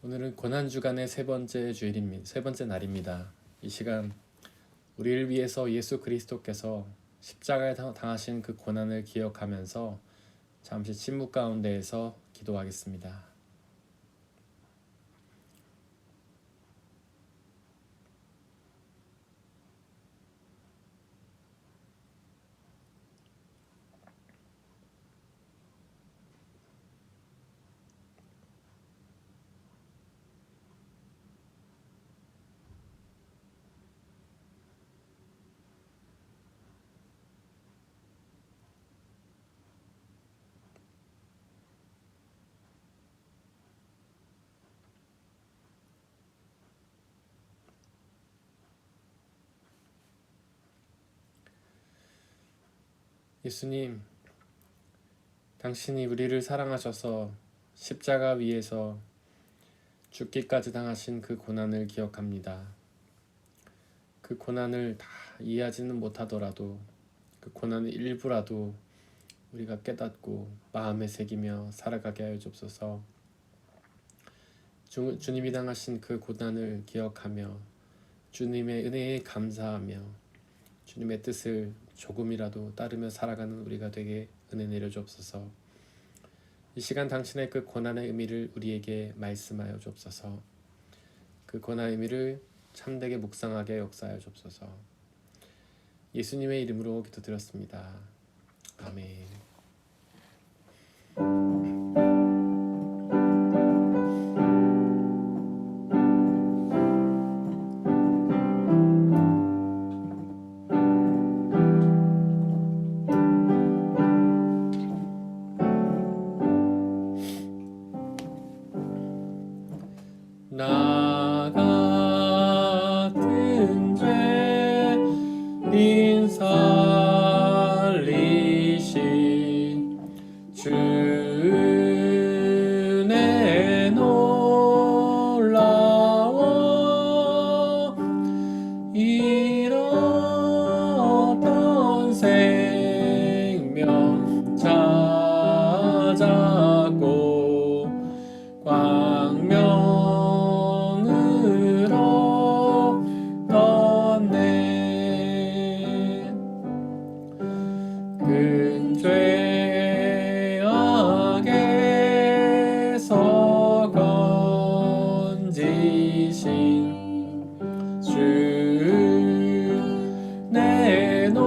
오늘은 고난주간의 세 번째 날입니다. 이 시간 우리를 위해서 예수 그리스도께서 십자가에 당하신 그 고난을 기억하면서 잠시 침묵 가운데에서 기도하겠습니다. 예수님, 당신이 우리를 사랑하셔서 십자가 위에서 죽기까지 당하신 그 고난을 기억합니다. 그 고난을 다 이해하지는 못하더라도 그 고난의 일부라도 우리가 깨닫고 마음에 새기며 살아가게 하여 주옵소서. 주님이 당하신 그 고난을 기억하며 주님의 은혜에 감사하며 주님의 뜻을 조금이라도 따르며 살아가는 우리가 되게 은혜 내려 주옵소서. 이 시간 당신의 그 고난의 의미를 우리에게 말씀하여 주옵소서. 그 고난의 의미를 참되게 묵상하게 역사하여 주옵소서. 예수님의 이름으로 기도드렸습니다. 아멘. 나 같은 죄인 살리신 주의 놀라워 잃었던 생명 찾았고 광명으로 떴네. 근죄악에서 건지신 주 내 노마워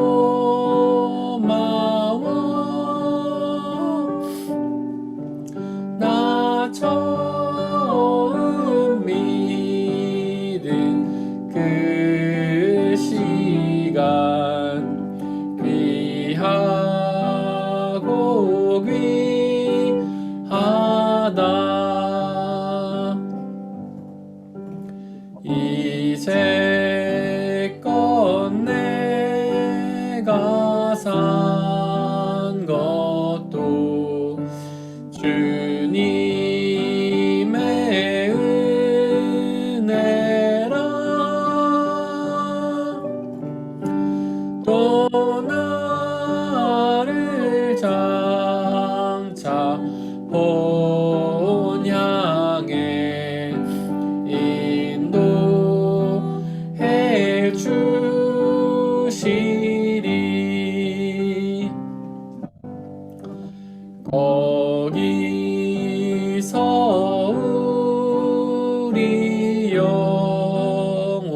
나 처음 믿은 그 시간 귀하고 귀하다. 이제껏 내가 산 것도 주님의 은혜라. 또 나를 장차 본향에 인도해 주시리. 거기서 우리 영원히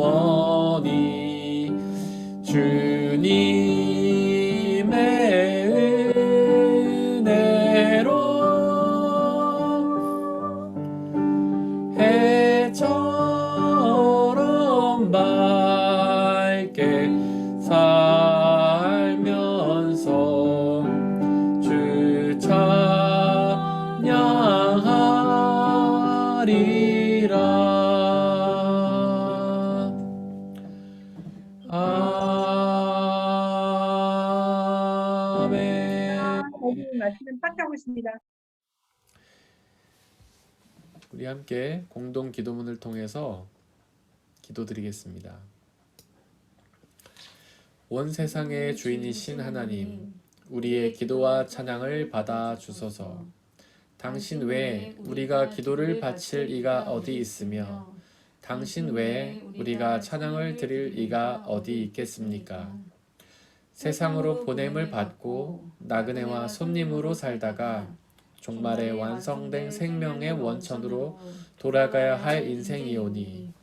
주님의 은혜로 해처럼 밝게 살면서 주 찬양하리라. 아멘. 오늘 말씀은 탁하고 있습니다. 우리 함께 공동 기도문을 통해서 기도드리겠습니다. 온 세상의 주인이신 하나님, 우리의 기도와 찬양을 받아 주소서. 당신 외에 우리가 기도를 바칠 이가 어디 있으며 당신 외에 우리가 찬양을 드릴 이가 어디 있겠습니까? 세상으로 보냄을 받고 나그네와 손님으로 살다가 종말에 완성된 생명의 원천으로 돌아가야 할 인생이오니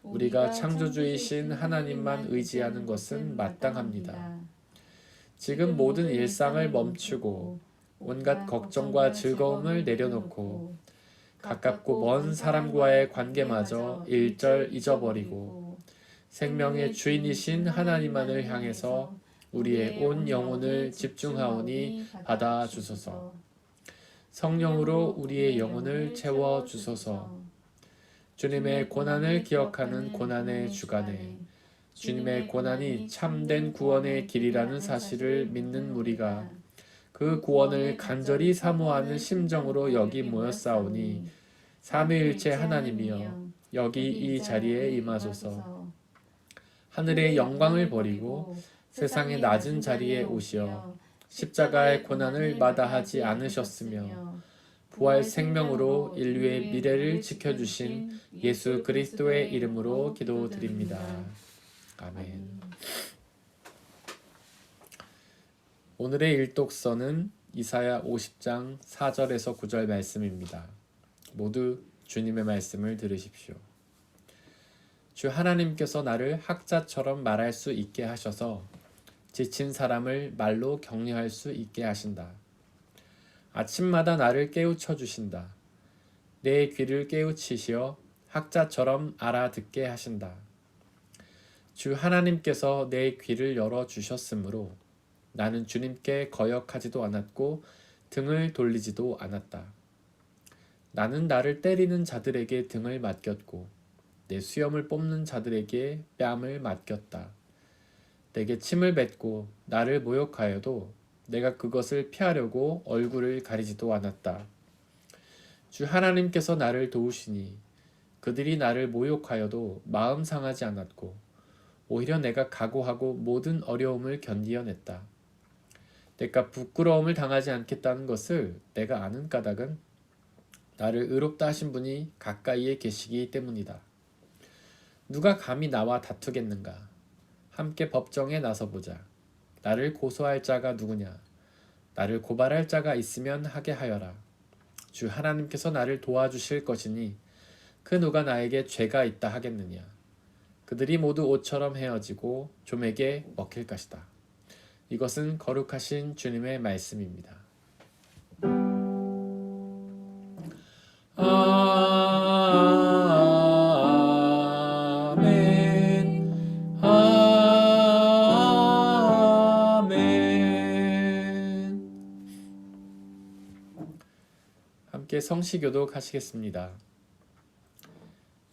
우리가 창조주이신 하나님만 의지하는 것은 마땅합니다. 지금 모든 일상을 멈추고 온갖 걱정과 즐거움을 내려놓고 가깝고 먼 사람과의 관계마저 일절 잊어버리고 생명의 주인이신 하나님만을 향해서 우리의 온 영혼을 집중하오니 받아주소서. 성령으로 우리의 영혼을 채워주소서. 주님의 고난을 기억하는 고난의 주간에 주님의 고난이 참된 구원의 길이라는 사실을 믿는 무리가 그 구원을 간절히 사모하는 심정으로 여기 모였사오니 삼위일체 하나님이여 여기 이 자리에 임하소서. 하늘의 영광을 버리고 세상의 낮은 자리에 오시어 십자가의 고난을 마다하지 않으셨으며 부활 생명으로 인류의 미래를 지켜주신 예수 그리스도의 이름으로 기도드립니다. 아멘. 오늘의 일독서는 이사야 50장 4절에서 9절 말씀입니다. 모두 주님의 말씀을 들으십시오. 주 하나님께서 나를 학자처럼 말할 수 있게 하셔서 지친 사람을 말로 격려할 수 있게 하신다. 아침마다 나를 깨우쳐 주신다. 내 귀를 깨우치시어 학자처럼 알아듣게 하신다. 주 하나님께서 내 귀를 열어 주셨으므로 나는 주님께 거역하지도 않았고 등을 돌리지도 않았다. 나는 나를 때리는 자들에게 등을 맡겼고 내 수염을 뽑는 자들에게 뺨을 맡겼다. 내게 침을 뱉고 나를 모욕하여도 내가 그것을 피하려고 얼굴을 가리지도 않았다. 주 하나님께서 나를 도우시니 그들이 나를 모욕하여도 마음 상하지 않았고 오히려 내가 각오하고 모든 어려움을 견디어냈다. 내가 부끄러움을 당하지 않겠다는 것을 내가 아는 까닭은 나를 의롭다 하신 분이 가까이에 계시기 때문이다. 누가 감히 나와 다투겠는가? 함께 법정에 나서보자. 나를 고소할 자가 누구냐? 나를 고발할 자가 있으면 하게 하여라. 주 하나님께서 나를 도와주실 것이니 그 누가 나에게 죄가 있다 하겠느냐? 그들이 모두 옷처럼 헤어지고 좀에게 먹힐 것이다. 이것은 거룩하신 주님의 말씀입니다. 아멘. 아멘. 함께 성시교독 하시겠습니다.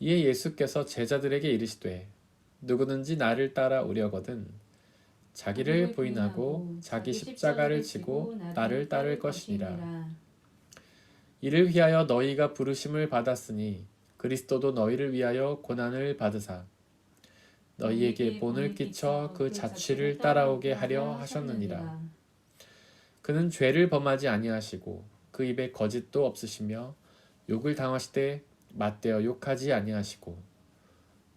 이에 예수께서 제자들에게 이르시되 누구든지 나를 따라오려거든 자기를 부인하고 자기 십자가를 지고 나를 따를 것이니라. 이를 위하여 너희가 부르심을 받았으니 그리스도도 너희를 위하여 고난을 받으사 너희에게 본을 끼쳐 그 자취를 따라오게 하려 하셨느니라. 그는 죄를 범하지 아니하시고 그 입에 거짓도 없으시며 욕을 당하시되 맞대어 욕하지 아니하시고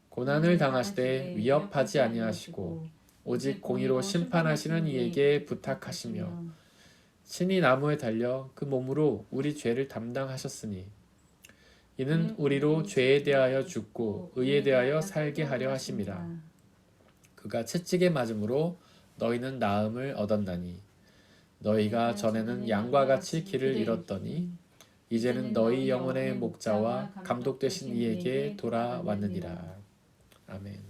고난을 당하시되 위협하지 아니하시고 오직 공의로 심판하시는 이에게 부탁하시며 친히 나무에 달려 그 몸으로 우리 죄를 담당하셨으니 이는 우리로 죄에 대하여 죽고 의에 대하여 살게 하려 하심이라. 그가 채찍에 맞음으로 너희는 나음을 얻었나니 너희가 전에는 양과 같이 길을 잃었더니 이제는 너희 영혼의 목자와 감독 되신 이에게 돌아왔느니라. 아멘.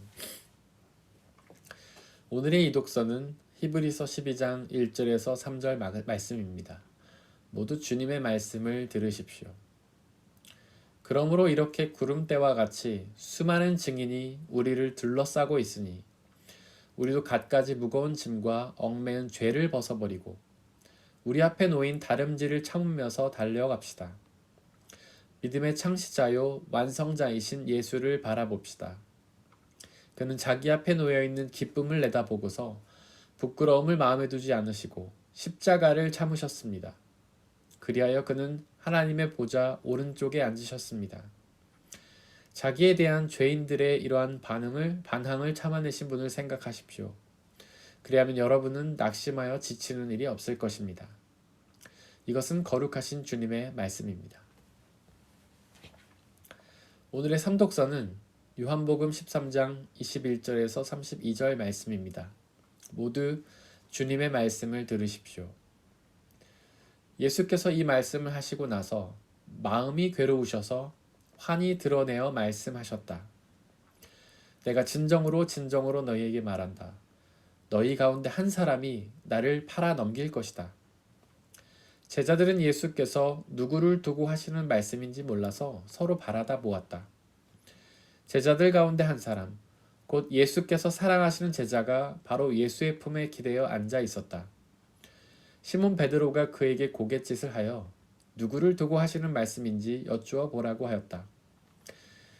오늘의 이독서는 히브리서 12장 1절에서 3절 말씀입니다. 모두 주님의 말씀을 들으십시오. 그러므로 이렇게 구름대와 같이 수많은 증인이 우리를 둘러싸고 있으니 우리도 갖가지 무거운 짐과 얽매은 죄를 벗어버리고 우리 앞에 놓인 다름질을 참으면서 달려갑시다. 믿음의 창시자요 완성자이신 예수를 바라봅시다. 그는 자기 앞에 놓여있는 기쁨을 내다보고서 부끄러움을 마음에 두지 않으시고 십자가를 참으셨습니다. 그리하여 그는 하나님의 보좌 오른쪽에 앉으셨습니다. 자기에 대한 죄인들의 이러한 반항을 참아내신 분을 생각하십시오. 그리하면 여러분은 낙심하여 지치는 일이 없을 것입니다. 이것은 거룩하신 주님의 말씀입니다. 오늘의 삼독서는 요한복음 13장 21절에서 32절 말씀입니다. 모두 주님의 말씀을 들으십시오. 예수께서 이 말씀을 하시고 나서 마음이 괴로우셔서 환히 드러내어 말씀하셨다. 내가 진정으로 너희에게 말한다. 너희 가운데 한 사람이 나를 팔아 넘길 것이다. 제자들은 예수께서 누구를 두고 하시는 말씀인지 몰라서 서로 바라다 보았다. 제자들 가운데 한 사람, 곧 예수께서 사랑하시는 제자가 바로 예수의 품에 기대어 앉아 있었다. 시몬 베드로가 그에게 고갯짓을 하여 누구를 두고 하시는 말씀인지 여쭈어 보라고 하였다.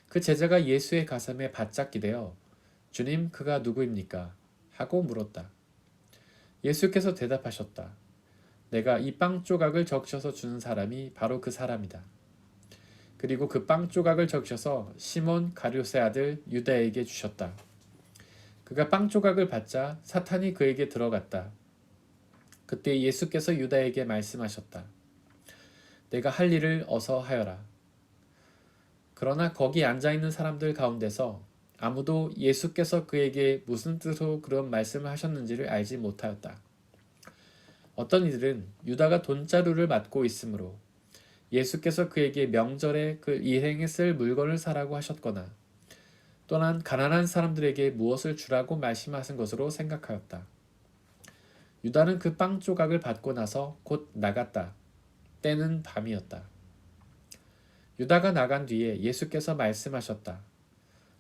그 제자가 예수의 가슴에 바짝 기대어 주님, 그가 누구입니까? 하고 물었다. 예수께서 대답하셨다. 내가 이 빵 조각을 적셔서 주는 사람이 바로 그 사람이다. 그리고 그 빵 조각을 적셔서 시몬 가룟의 아들 유다에게 주셨다. 그가 빵 조각을 받자 사탄이 그에게 들어갔다. 그때 예수께서 유다에게 말씀하셨다. 내가 할 일을 어서 하여라. 그러나 거기 앉아있는 사람들 가운데서 아무도 예수께서 그에게 무슨 뜻으로 그런 말씀을 하셨는지를 알지 못하였다. 어떤 이들은 유다가 돈자루를 맡고 있으므로 예수께서 그에게 명절에 그 일행에 쓸 물건을 사라고 하셨거나 또는 가난한 사람들에게 무엇을 주라고 말씀하신 것으로 생각하였다. 유다는 그 빵 조각을 받고 나서 곧 나갔다. 때는 밤이었다. 유다가 나간 뒤에 예수께서 말씀하셨다.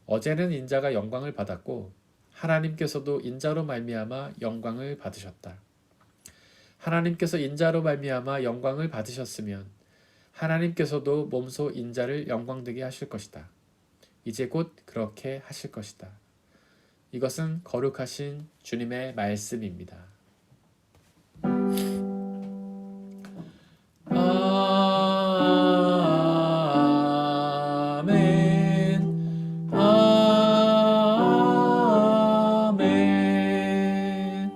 어제는 인자가 영광을 받았고 하나님께서도 인자로 말미암아 영광을 받으셨다. 하나님께서 인자로 말미암아 영광을 받으셨으면 하나님께서도 몸소 인자를 영광되게 하실 것이다. 이제 곧 그렇게 하실 것이다. 이것은 거룩하신 주님의 말씀입니다. 아멘. 아멘.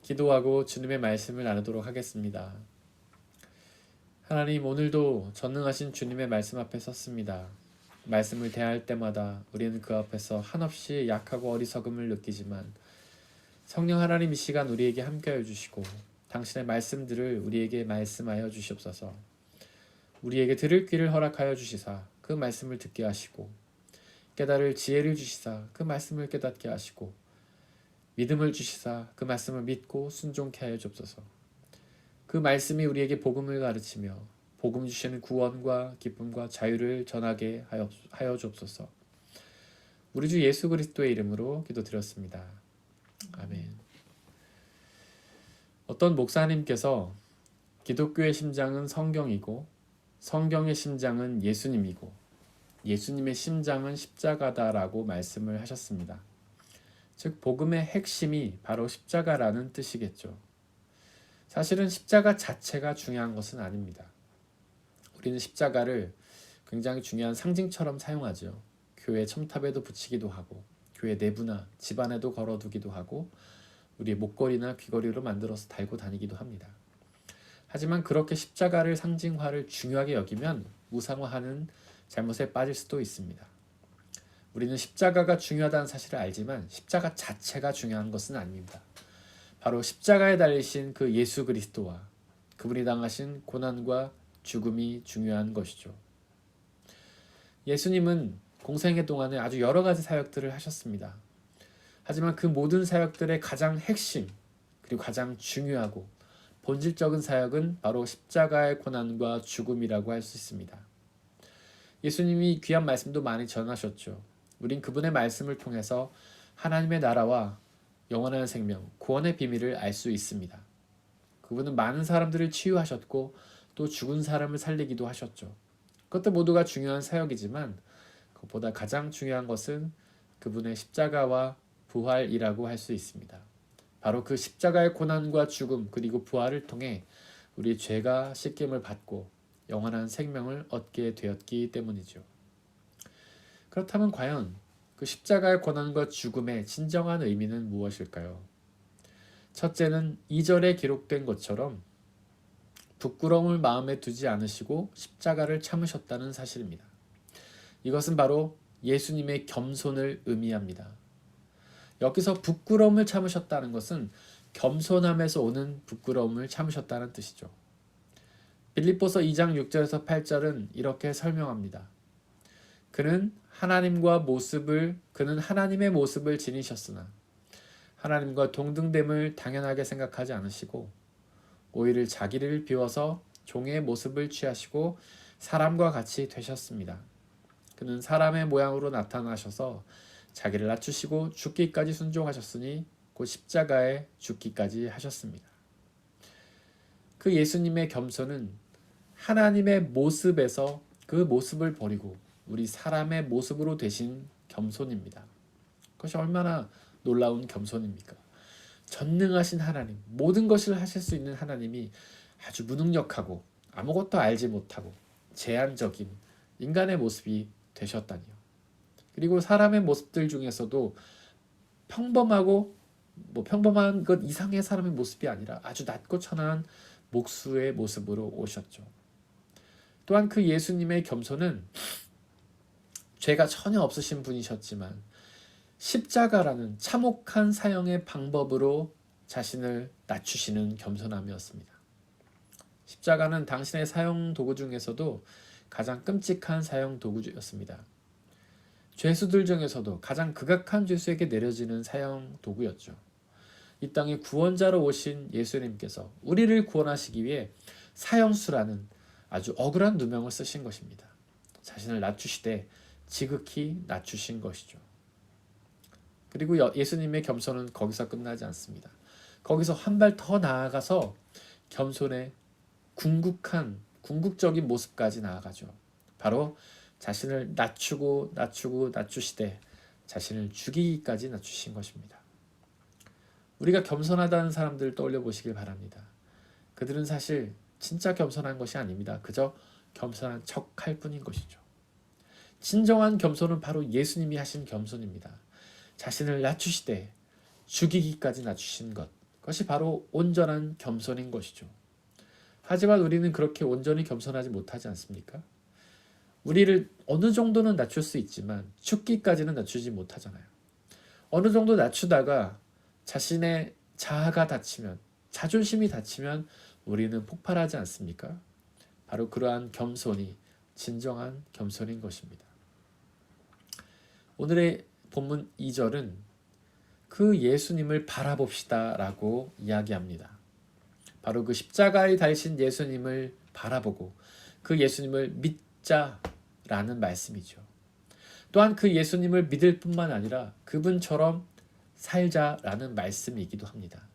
기도하고 주님의 말씀을 나누도록 하겠습니다. 하나님, 오늘도 전능하신 주님의 말씀 앞에 섰습니다. 말씀을 대할 때마다 우리는 그 앞에서 한없이 약하고 어리석음을 느끼지만 성령 하나님, 이 시간 우리에게 함께하여 주시고 당신의 말씀들을 우리에게 말씀하여 주시옵소서. 우리에게 들을 귀를 허락하여 주시사 그 말씀을 듣게 하시고 깨달을 지혜를 주시사 그 말씀을 깨닫게 하시고 믿음을 주시사 그 말씀을 믿고 순종케 하여 주옵소서. 그 말씀이 우리에게 복음을 가르치며 복음 주시는 구원과 기쁨과 자유를 전하게 하여 주옵소서. 우리 주 예수 그리스도의 이름으로 기도드렸습니다. 아멘. 어떤 목사님께서 기독교의 심장은 성경이고 성경의 심장은 예수님이고 예수님의 심장은 십자가다라고 말씀을 하셨습니다. 즉 복음의 핵심이 바로 십자가라는 뜻이겠죠. 사실은 십자가 자체가 중요한 것은 아닙니다. 우리는 십자가를 굉장히 중요한 상징처럼 사용하죠. 교회 첨탑에도 붙이기도 하고 교회 내부나 집안에도 걸어두기도 하고 우리의 목걸이나 귀걸이로 만들어서 달고 다니기도 합니다. 하지만 그렇게 십자가를 상징화를 중요하게 여기면 무상화하는 잘못에 빠질 수도 있습니다. 우리는 십자가가 중요하다는 사실을 알지만 십자가 자체가 중요한 것은 아닙니다. 바로 십자가에 달리신 그 예수 그리스도와 그분이 당하신 고난과 죽음이 중요한 것이죠. 예수님은 공생애 동안에 아주 여러 가지 사역들을 하셨습니다. 하지만 그 모든 사역들의 가장 핵심 그리고 가장 중요하고 본질적인 사역은 바로 십자가의 고난과 죽음이라고 할 수 있습니다. 예수님이 귀한 말씀도 많이 전하셨죠. 우린 그분의 말씀을 통해서 하나님의 나라와 영원한 생명, 구원의 비밀을 알 수 있습니다. 그분은 많은 사람들을 치유하셨고 또 죽은 사람을 살리기도 하셨죠. 그것도 모두가 중요한 사역이지만 그것보다 가장 중요한 것은 그분의 십자가와 부활이라고 할 수 있습니다. 바로 그 십자가의 고난과 죽음 그리고 부활을 통해 우리 죄가 씻김을 받고 영원한 생명을 얻게 되었기 때문이죠. 그렇다면 과연 그 십자가의 고난과 죽음의 진정한 의미는 무엇일까요? 첫째는 2절에 기록된 것처럼 부끄러움을 마음에 두지 않으시고 십자가를 참으셨다는 사실입니다. 이것은 바로 예수님의 겸손을 의미합니다. 여기서 부끄러움을 참으셨다는 것은 겸손함에서 오는 부끄러움을 참으셨다는 뜻이죠. 빌립보서 2장 6절에서 8절은 이렇게 설명합니다. 그는 하나님의 모습을 지니셨으나 하나님과 동등됨을 당연하게 생각하지 않으시고 오히려 자기를 비워서 종의 모습을 취하시고 사람과 같이 되셨습니다. 그는 사람의 모양으로 나타나셔서 자기를 낮추시고 죽기까지 순종하셨으니 곧 십자가에 죽기까지 하셨습니다. 그 예수님의 겸손은 하나님의 모습에서 그 모습을 버리고 우리 사람의 모습으로 되신 겸손입니다. 그것이 얼마나 놀라운 겸손입니까? 전능하신 하나님, 모든 것을 하실 수 있는 하나님이 아주 무능력하고 아무것도 알지 못하고 제한적인 인간의 모습이 되셨다니요. 그리고 사람의 모습들 중에서도 평범한 것 이상의 사람의 모습이 아니라 아주 낮고 천한 목수의 모습으로 오셨죠. 또한 그 예수님의 겸손은 죄가 전혀 없으신 분이셨지만 십자가라는 참혹한 사형의 방법으로 자신을 낮추시는 겸손함이었습니다. 십자가는 당신의 사형 도구 중에서도 가장 끔찍한 사형 도구였습니다. 죄수들 중에서도 가장 극악한 죄수에게 내려지는 사형 도구였죠. 이 땅에 구원자로 오신 예수님께서 우리를 구원하시기 위해 사형수라는 아주 억울한 누명을 쓰신 것입니다. 자신을 낮추시되 지극히 낮추신 것이죠. 그리고 예수님의 겸손은 거기서 끝나지 않습니다. 거기서 한 발 더 나아가서 겸손의 궁극적인 모습까지 나아가죠. 바로 자신을 낮추시되 자신을 죽이기까지 낮추신 것입니다. 우리가 겸손하다는 사람들 떠올려 보시길 바랍니다. 그들은 사실 진짜 겸손한 것이 아닙니다. 그저 겸손한 척할 뿐인 것이죠. 진정한 겸손은 바로 예수님이 하신 겸손입니다. 자신을 낮추시되 죽이기까지 낮추신 것, 그것이 바로 온전한 겸손인 것이죠. 하지만 우리는 그렇게 온전히 겸손하지 못하지 않습니까? 우리를 어느 정도는 낮출 수 있지만 죽기까지는 낮추지 못하잖아요. 어느 정도 낮추다가 자신의 자아가 다치면, 자존심이 다치면 우리는 폭발하지 않습니까? 바로 그러한 겸손이 진정한 겸손인 것입니다. 오늘의 본문 2절은 그 예수님을 바라봅시다 라고 이야기합니다. 바로 그 십자가에 달리신 예수님을 바라보고 그 예수님을 믿자라는 말씀이죠. 또한 그 예수님을 믿을 뿐만 아니라 그분처럼 살자라는 말씀이기도 합니다.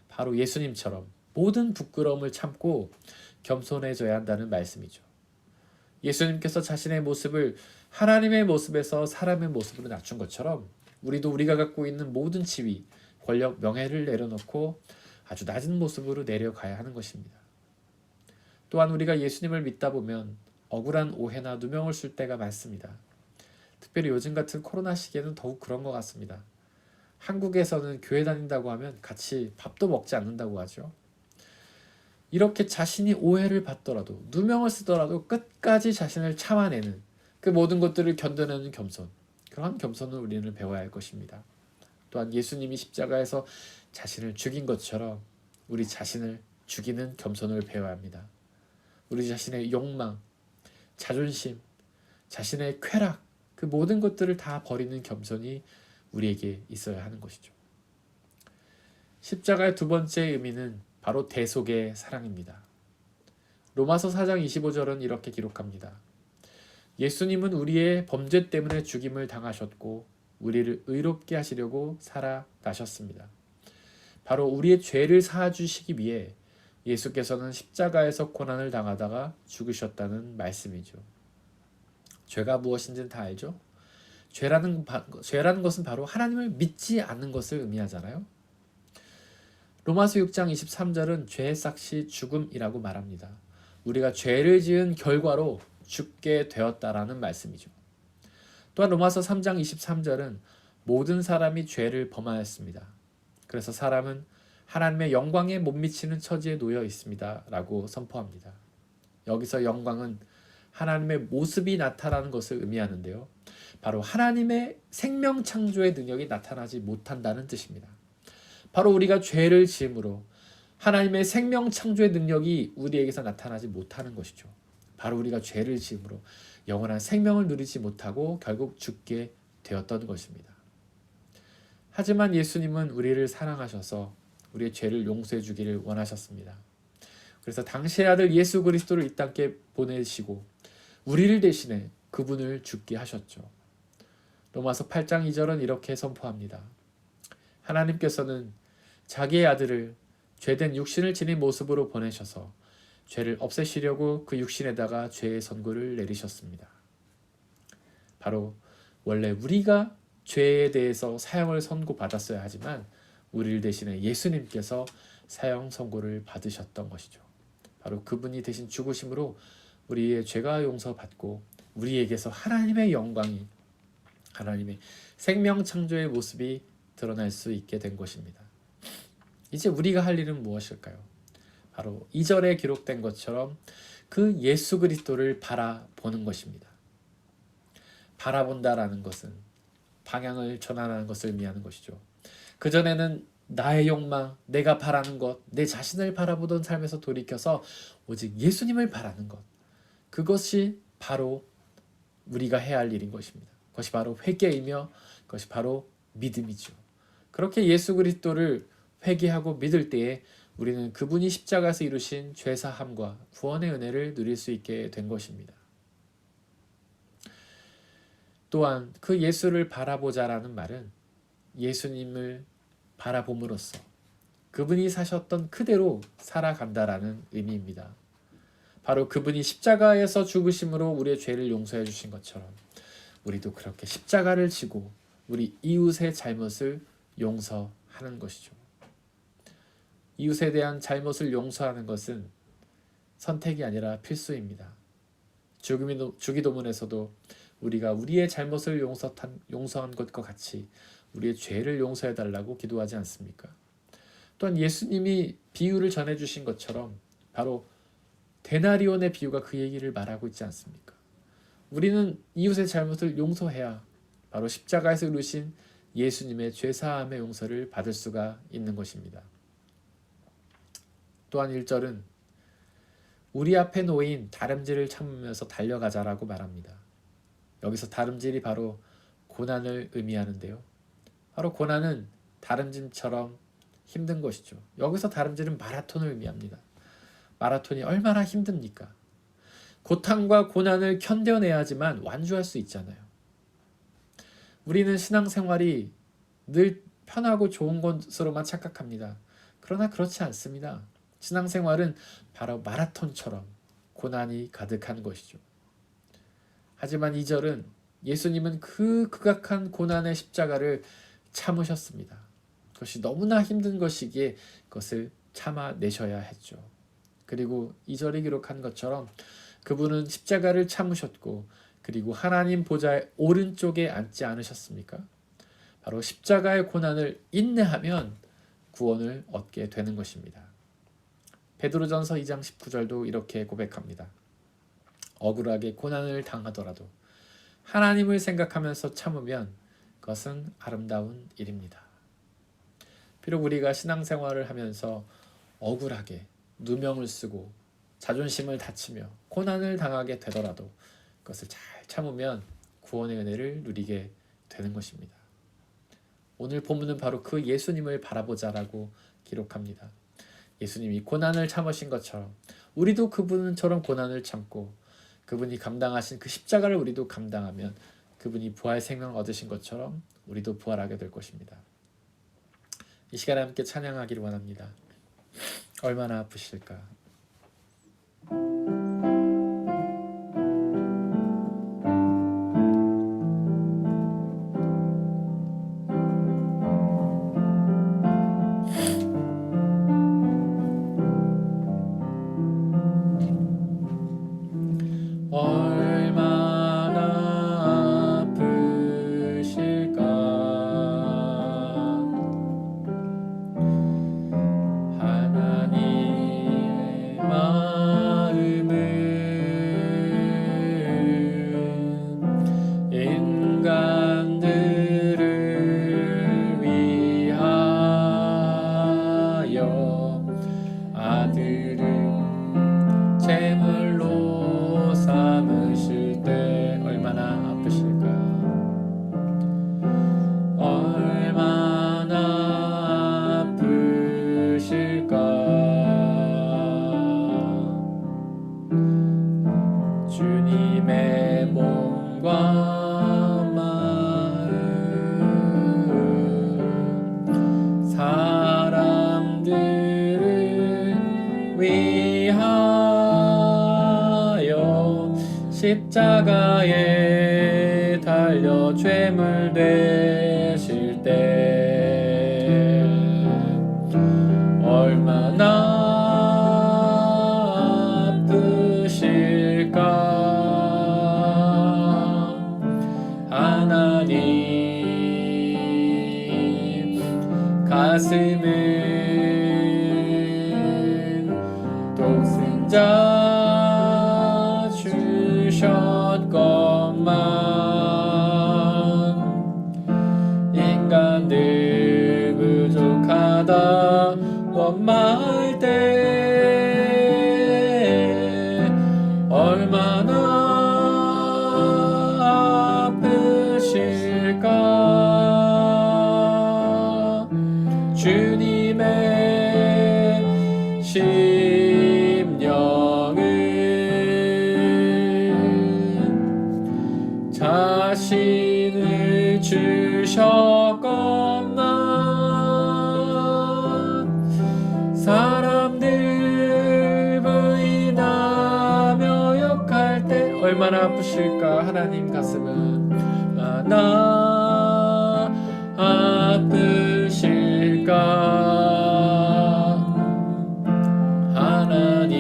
바로 예수님처럼 모든 부끄러움을 참고 겸손해져야 한다는 말씀이죠. 예수님께서 자신의 모습을 하나님의 모습에서 사람의 모습으로 낮춘 것처럼 우리도 우리가 갖고 있는 모든 지위, 권력, 명예를 내려놓고 아주 낮은 모습으로 내려가야 하는 것입니다. 또한 우리가 예수님을 믿다 보면 억울한 오해나 누명을 쓸 때가 많습니다. 특별히 요즘 같은 코로나 시기에는 더욱 그런 것 같습니다. 한국에서는 교회 다닌다고 하면 같이 밥도 먹지 않는다고 하죠. 이렇게 자신이 오해를 받더라도 누명을 쓰더라도 끝까지 자신을 참아내는 그 모든 것들을 견뎌내는 겸손, 그러한 겸손을 우리는 배워야 할 것입니다. 또한 예수님이 십자가에서 자신을 죽인 것처럼 우리 자신을 죽이는 겸손을 배워야 합니다. 우리 자신의 욕망, 자존심, 자신의 쾌락, 그 모든 것들을 다 버리는 겸손이 우리에게 있어야 하는 것이죠. 십자가의 두 번째 의미는 바로 대속의 사랑입니다. 로마서 4장 25절은 이렇게 기록합니다. 예수님은 우리의 범죄 때문에 죽임을 당하셨고 우리를 의롭게 하시려고 살아나셨습니다. 바로 우리의 죄를 사하주시기 위해 예수께서는 십자가에서 고난을 당하다가 죽으셨다는 말씀이죠. 죄가 무엇인지는 다 알죠? 죄라는 것은 바로 하나님을 믿지 않는 것을 의미하잖아요. 로마서 6장 23절은 죄의 삭시 죽음이라고 말합니다. 우리가 죄를 지은 결과로 죽게 되었다라는 말씀이죠. 또한 로마서 3장 23절은 모든 사람이 죄를 범하였습니다. 그래서 사람은 하나님의 영광에 못 미치는 처지에 놓여 있습니다. 라고 선포합니다. 여기서 영광은 하나님의 모습이 나타나는 것을 의미하는데요. 바로 하나님의 생명 창조의 능력이 나타나지 못한다는 뜻입니다. 바로 우리가 죄를 지음으로 하나님의 생명 창조의 능력이 우리에게서 나타나지 못하는 것이죠. 바로 우리가 죄를 지음으로 영원한 생명을 누리지 못하고 결국 죽게 되었던 것입니다. 하지만 예수님은 우리를 사랑하셔서 우리의 죄를 용서해 주기를 원하셨습니다. 그래서 당신의 아들 예수 그리스도를 이 땅에 보내시고 우리를 대신해 그분을 죽게 하셨죠. 로마서 8장 2절은 이렇게 선포합니다. 하나님께서는 자기의 아들을 죄된 육신을 지닌 모습으로 보내셔서 죄를 없애시려고 그 육신에다가 죄의 선고를 내리셨습니다. 바로 원래 우리가 죄에 대해서 사형을 선고받았어야 하지만 우리를 대신해 예수님께서 사형 선고를 받으셨던 것이죠. 바로 그분이 대신 죽으심으로 우리의 죄가 용서받고 우리에게서 하나님의 영광이, 하나님의 생명 창조의 모습이 드러날 수 있게 된 것입니다. 이제 우리가 할 일은 무엇일까요? 바로 2절에 기록된 것처럼 그 예수 그리스도를 바라보는 것입니다. 바라본다라는 것은 방향을 전환하는 것을 의미하는 것이죠. 그전에는 나의 욕망, 내가 바라는 것, 내 자신을 바라보던 삶에서 돌이켜서 오직 예수님을 바라는 것, 그것이 바로 우리가 해야 할 일인 것입니다. 그것이 바로 회개이며 그것이 바로 믿음이죠. 그렇게 예수 그리스도를 회개하고 믿을 때에 우리는 그분이 십자가에서 이루신 죄사함과 구원의 은혜를 누릴 수 있게 된 것입니다. 또한 그 예수를 바라보자라는 말은 예수님을 바라봄으로써 그분이 사셨던 그대로 살아간다라는 의미입니다. 바로 그분이 십자가에서 죽으심으로 우리의 죄를 용서해 주신 것처럼 우리도 그렇게 십자가를 지고 우리 이웃의 잘못을 용서하는 것이죠. 이웃에 대한 잘못을 용서하는 것은 선택이 아니라 필수입니다. 주기도문에서도 우리가 우리의 잘못을 용서한 것과 같이 우리의 죄를 용서해달라고 기도하지 않습니까? 또한 예수님이 비유를 전해주신 것처럼 바로 데나리온의 비유가 그 얘기를 말하고 있지 않습니까? 우리는 이웃의 잘못을 용서해야 바로 십자가에서 이루신 예수님의 죄사함의 용서를 받을 수가 있는 것입니다. 또한 1절은 우리 앞에 놓인 다름질을 참으면서 달려가자라고 말합니다. 여기서 다름질이 바로 고난을 의미하는데요. 바로 고난은 다름질처럼 힘든 것이죠. 여기서 다름질은 마라톤을 의미합니다. 마라톤이 얼마나 힘듭니까? 고통과 고난을 견뎌내야지만 완주할 수 있잖아요. 우리는 신앙생활이 늘 편하고 좋은 것으로만 착각합니다. 그러나 그렇지 않습니다. 신앙생활은 바로 마라톤처럼 고난이 가득한 것이죠. 하지만 2절은 예수님은 그 극악한 고난의 십자가를 참으셨습니다. 그것이 너무나 힘든 것이기에 그것을 참아내셔야 했죠. 그리고 2절이 기록한 것처럼 그분은 십자가를 참으셨고 그리고 하나님 보좌의 오른쪽에 앉지 않으셨습니까? 바로 십자가의 고난을 인내하면 구원을 얻게 되는 것입니다. 베드로전서 2장 19절도 이렇게 고백합니다. 억울하게 고난을 당하더라도 하나님을 생각하면서 참으면 그것은 아름다운 일입니다. 비록 우리가 신앙생활을 하면서 억울하게 누명을 쓰고 자존심을 다치며 고난을 당하게 되더라도 그것을 잘 참으면 구원의 은혜를 누리게 되는 것입니다. 오늘 본문은 바로 그 예수님을 바라보자라고 기록합니다. 예수님이 고난을 참으신 것처럼 우리도 그분처럼 고난을 참고 그분이 감당하신 그 십자가를 우리도 감당하면 그분이 부활 생명을 얻으신 것처럼 우리도 부활하게 될 것입니다. 이 시간에 함께 찬양하기를 원합니다. 얼마나 아프실까? 위하여 십자가에 달려 죄물 되실 때 얼마나 아프실까. 하나님 가슴은 독생자 주셨건만 인간들 부족하다 원망할 때 얼마나 아프실까. 주님의 심령은 자신을 주셨건만 사람들 부인하며 욕할 때 얼마나 아프실까. 하나님 가슴은 얼마나 아프실까. 하나님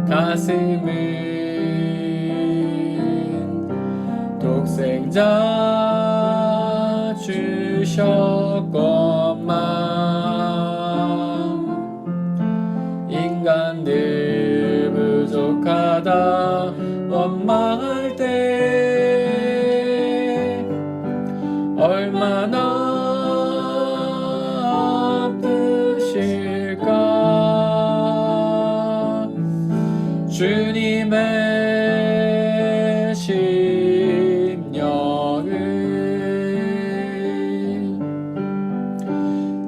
가슴은 독생자 주셨건만 인간들 부족하다 원망할 때 얼마나 아프실까. 주님의 심령은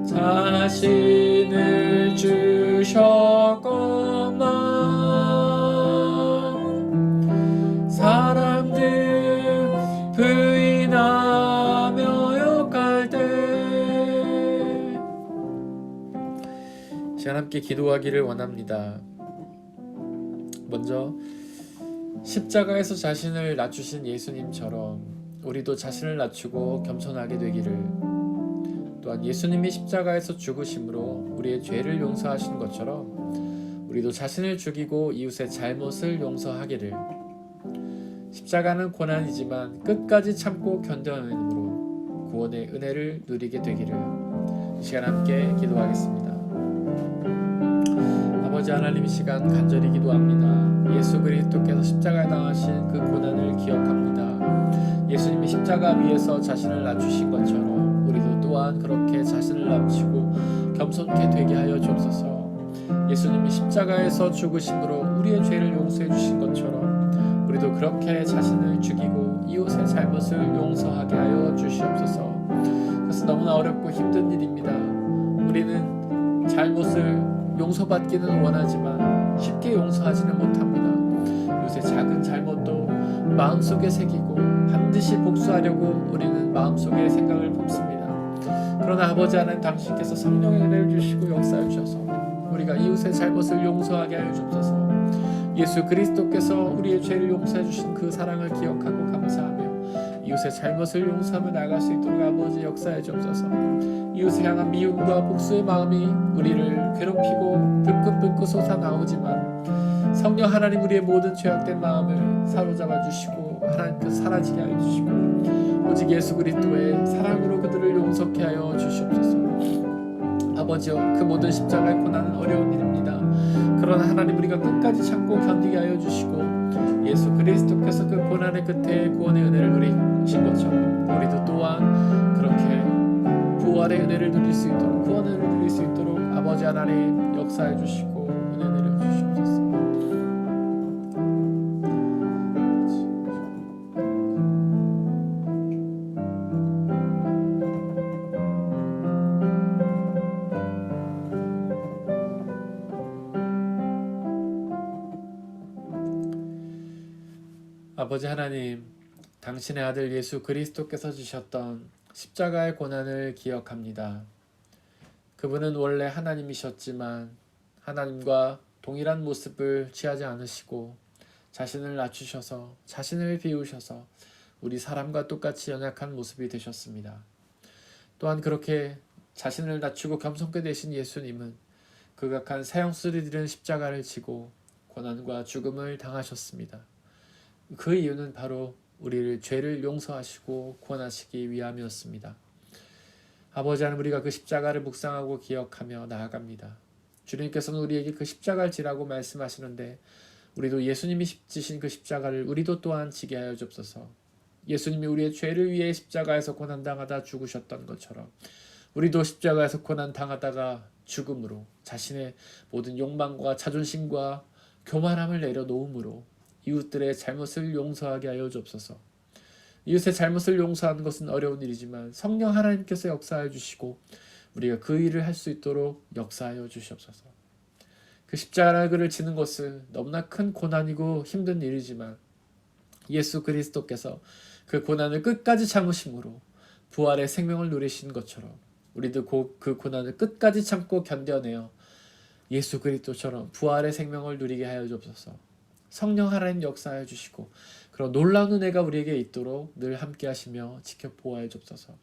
자신을 주셨건만 사람들 부인하며 욕할 때 시간 함께 기도하기를 원합니다. 먼저 십자가에서 자신을 낮추신 예수님처럼 우리도 자신을 낮추고 겸손하게 되기를, 또한 예수님이 십자가에서 죽으심으로 우리의 죄를 용서하신 것처럼 우리도 자신을 죽이고 이웃의 잘못을 용서하기를, 십자가는 고난이지만 끝까지 참고 견뎌내므로 구원의 은혜를 누리게 되기를, 이 시간 함께 기도하겠습니다. 아버지 하나님, 이 시간 간절히 기도합니다. 예수 그리스도께서 십자가에 당하신 그 고난을 기억합니다. 예수님이 십자가 위에서 자신을 낮추신 것처럼 우리도 또한 그렇게 자신을 낮추고 겸손케 되게 하여 주옵소서. 예수님이 십자가에서 죽으심으로 우리의 죄를 용서해 주신 것처럼 우리도 그렇게 자신을 죽이고 이웃의 잘못을 용서하게 하여 주시옵소서. 그래서 너무나 어렵고 힘든 일입니다. 우리는 잘못을 용서받기는 원하지만 쉽게 용서하지는 못합니다. 요새 작은 잘못도 마음속에 새기고 반드시 복수하려고 우리는 마음속에 생각을 품습니다. 그러나 아버지 하나님, 당신께서 성령의 은혜를 주시고 역사해 주셔서 우리가 이웃의 잘못을 용서하게 하여 주옵소서. 예수 그리스도께서 우리의 죄를 용서해 주신 그 사랑을 기억하고 감사하며 이웃의 잘못을 용서하며 나아갈 수 있도록 아버지 역사해 주옵소서. 이웃에 향한 미움과 복수의 마음이 우리를 괴롭히고 불끈불끈 솟아나오지만 성령 하나님, 우리의 모든 죄악된 마음을 사로잡아 주시고 하나님께서 사라지게 하여 주시고 오직 예수 그리스도의 사랑으로 그들을 용서케 하여 주시옵소서. 아버지여, 그 모든 십자가의 고난은 어려운 일입니다. 그러나 하나님, 우리가 끝까지 참고 견디게 하여 주시고 예수 그리스도께서 그 고난의 끝에 구원의 은혜를 누리신 것처럼 우리도 또한 그렇게 부활의 은혜를 누릴 수 있도록, 구원의 은혜를 누릴 수 있도록 아버지 하나님 역사해 주시고 은혜 내려 주시옵소서. 아버지 하나님, 당신의 아들 예수 그리스도께서 지셨던 십자가의 고난을 기억합니다. 그분은 원래 하나님이셨지만 하나님과 동일한 모습을 취하지 않으시고 자신을 낮추셔서 자신을 비우셔서 우리 사람과 똑같이 연약한 모습이 되셨습니다. 또한 그렇게 자신을 낮추고 겸손케 되신 예수님은 극악한 사형수를 들은 십자가를 지고 고난과 죽음을 당하셨습니다. 그 이유는 바로 우리를 죄를 용서하시고 구원하시기 위함이었습니다. 아버지 하나님, 우리가 그 십자가를 묵상하고 기억하며 나아갑니다. 주님께서는 우리에게 그 십자가를 지라고 말씀하시는데 우리도 예수님이 지신 그 십자가를 우리도 또한 지게 하여 주옵소서. 예수님이 우리의 죄를 위해 십자가에서 고난당하다 죽으셨던 것처럼 우리도 십자가에서 고난당하다가 죽음으로 자신의 모든 욕망과 자존심과 교만함을 내려놓음으로 이웃들의 잘못을 용서하게 하여 주옵소서. 이웃의 잘못을 용서하는 것은 어려운 일이지만 성령 하나님께서 역사하여 주시고 우리가 그 일을 할 수 있도록 역사하여 주시옵소서. 그 십자가를 지는 것은 너무나 큰 고난이고 힘든 일이지만 예수 그리스도께서 그 고난을 끝까지 참으심으로 부활의 생명을 누리신 것처럼 우리도 그 고난을 끝까지 참고 견뎌내어 예수 그리스도처럼 부활의 생명을 누리게 하여 주옵소서. 성령 하나님 역사하여 주시고 그런 놀라운 은혜가 우리에게 있도록 늘 함께 하시며 지켜 보호하여 주옵소서.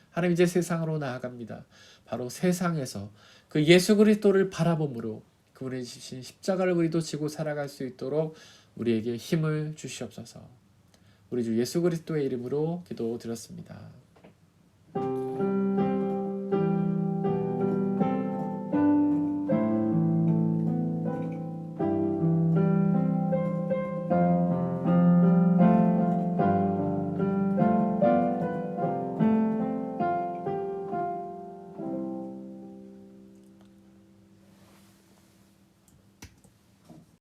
하나님, 이제 세상으로 나아갑니다. 바로 세상에서 그 예수 그리스도를 바라봄으로 그분의 지신 십자가를 우리도 지고 살아갈 수 있도록 우리에게 힘을 주시옵소서. 우리 주 예수 그리스도의 이름으로 기도드렸습니다.